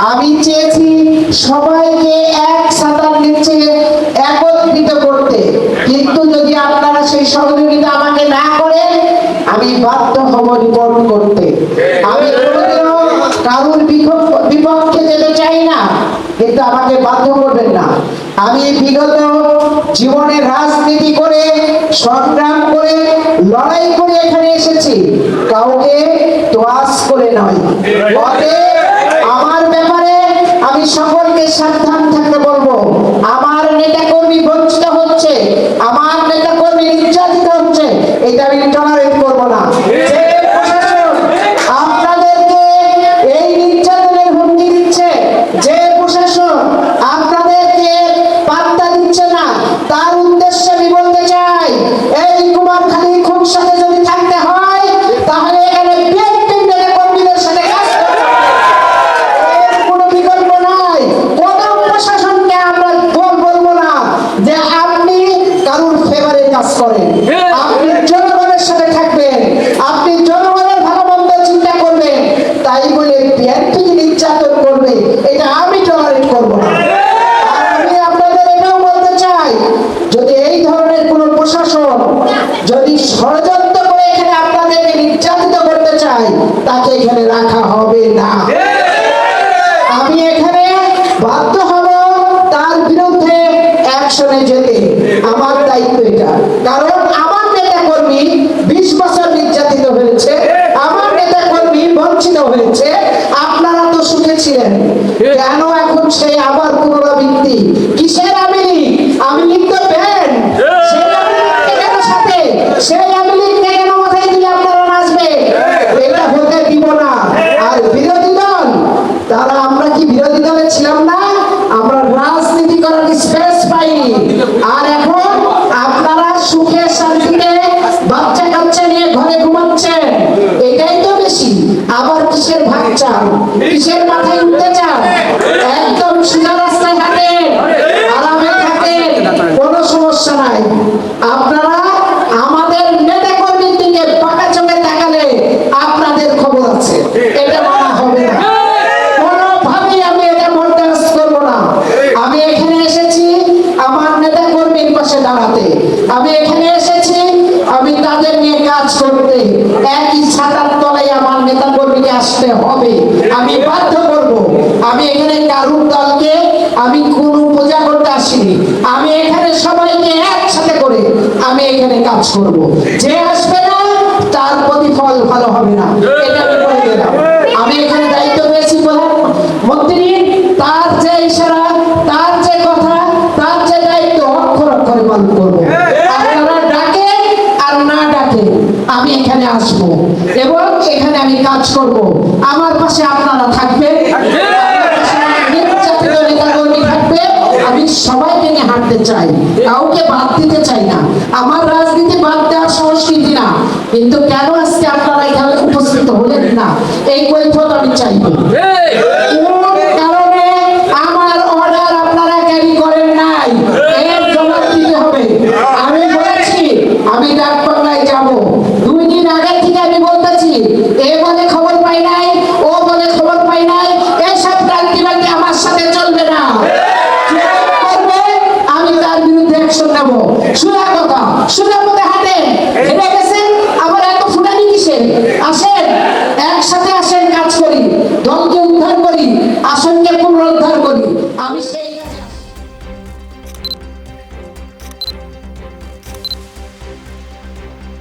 আমি চেয়েছি সবাইকে এক ছাতার নিচে একত্রিত করতে, কিন্তু যদি আপনারা সেই সহযোগিতা আমাকে না করেন আমি বাধ্য হব রিপোর্ট করতে। আমি কোনোদিনও কারোর বিপক্ষে যেতে চাই না, কিন্তু আমাকে বাধ্য করবেন না। আমি বিগত জীবনে রাজনীতি করে, সংগ্রাম করে, লড়াই করে এখানে এসেছি, কাউকে তোয়াজ করে নয়। আমার ব্যাপারে আমি সকলকে সাবধান থাকতে বলবো। আমার নেতা কর্মী বঞ্চিত হচ্ছে, আমার নেতা কর্মী নির্যাতিত হচ্ছে, এটা আমি টলারেট করবো না। আপনাদেরকে এই নির্যাতনের হুমকি দিচ্ছে, যে প্রশাসন আপনাদেরকে পাত্তা দিচ্ছে না, তার উদ্দেশ্যে আমি বলতে চাই, এই কুমারখালী খুব সাথে যদি থাকতে হয় তাহলে এখানে বিএনপির নেতা কর্মীদের সাথে কাজ করতে হবে। এর কোনো বিকল্প নাই। কোন প্রশাসনকে আমরা বলবো না যে আপনি কারোর ফেভারে কাজ করেন। আপনি জনগণের সাথে থাকবেন, আপনি জনগণের ভালো মন্দ চিন্তা করবেন, তাই বলে বিএনপি নির্যাতন করবে, এটা আমি টলারেট করবো না। আমি আপনাদের এটাও বলতে চাই, যদি এই ধরনের কোন প্রশাসন যদি ষড়যন্ত্র করে এখানে আপনাদেরকে নির্যাতিত করতে চায়, তাকে এখানে রাখা হবে না। আমি এখানে বাধ্য হব তার বিরুদ্ধে অ্যাকশনে যেতে। আমার দায়িত্ব এটা, কারণ আমার নেতা কর্মী 20 বছর নির্যাতিত হয়েছে, আমার নেতা কর্মী বঞ্চিত হয়েছে। আপনারা তো সুখে ছিলেন, কেন এখন সেই আবার পুনরাবৃত্তি? কিসের আমিলি? আমিলি তো ব্যান্ড, সেই আমিলিকে কেন সাথে, সেই আমিলিকে কেন মাথায় দিলে আপনারা নাচবে? এটা হতে দিব না। আর বিরোধী দল, তারা আমরা কি বিরোধী দলে ছিলাম না? আমরা রাজনীতি করার স্পেস পাইনি। আর এখন আপনারা সুখে শান্তিতে বাচ্চা কাচ্চা নিয়ে ঘরে ঘুমাচ্ছেন, এটাই তো বেশি। আবার কিসের ভাগ চান, কিসের মাথায় উঠতে চান? একদম সোজা রাস্তায় হাঁটেন, আরামে থাকেন, কোনো সমস্যা নাই। আপনারা আমাদের নেতা কর্মীর দিকে পাকা চোখে তাকালে আপনাদের খবর আছে, এটা মানা হবে না। কোনোভাবেই আমি এটা বরদাস্ত করবো না। আমি এখানে এসেছি আমার নেতা কর্মীর পাশে দাঁড়াতে, আমি এখানে এসেছি আমি তাদের নিয়ে কাজ করতে। একই ছাতার তলায় আমার নেতা কর্মীকে আসতে হবে, আমি বাধ্য করব। আমি এখানে কারুর দলকে আমি কোনো পূজা করতে আসিনি, আমি এখানে সবাইকে একসাথে করে আমি এখানে কাজ করব। যে আসবে না তার প্রতিফল ভালো হবে না, এটা আমি বলে দিলাম। আমি এখানে দায়িত্ব পেয়েছি প্রধানমন্ত্রী, তার যে ইশারা, তার যে কথা, তার যে দায়িত্ব অক্ষর অক্ষরে পালন করবো। আপনারা ডাকে আর না ডাকে আমি এখানে আসবো এবং এখানে আমি কাজ করব। আমার পাশে আপনারা থাকবেন, নির্যাতিত নেতা কর্মী থাকবে। আমি সবাইকে নিয়ে হাঁটতে চাই, কাউকে বাদ দিতে চাই না। আমার রাজনীতি বাদ দেওয়ার সংস্কৃতি না, কিন্তু কেন আজকে আপনারা এখানে উপস্থিত হলেন না, এই কৈফিয়ত আমি চাইব। কোন কারণে আমার অর্ডার আপনারা ক্যারি করেন নাই, এর জবাব দিতে হবে। আমি বলেছি আমি ডাক বাংলায় যাব, 2 দিন আগে থেকে আমি বলতেছি, এ বলে খবর পাই নাই, ও বলে খবর পাই নাই, এইসব ক্রান্তিবাদী আমার সাথে চলবে না। আমি তার বিরুদ্ধে অ্যাকশন নেব। সোজা কথা, সোজা পথে হাঁটেন, হেঁটে গেছেন, আবার এত ফুটানি কিসের? আসেন, একসাথে আসেন, কাজ করি, দলকে উদ্ধার করি, আসনকে পুনরুদ্ধার করি। আমি সেই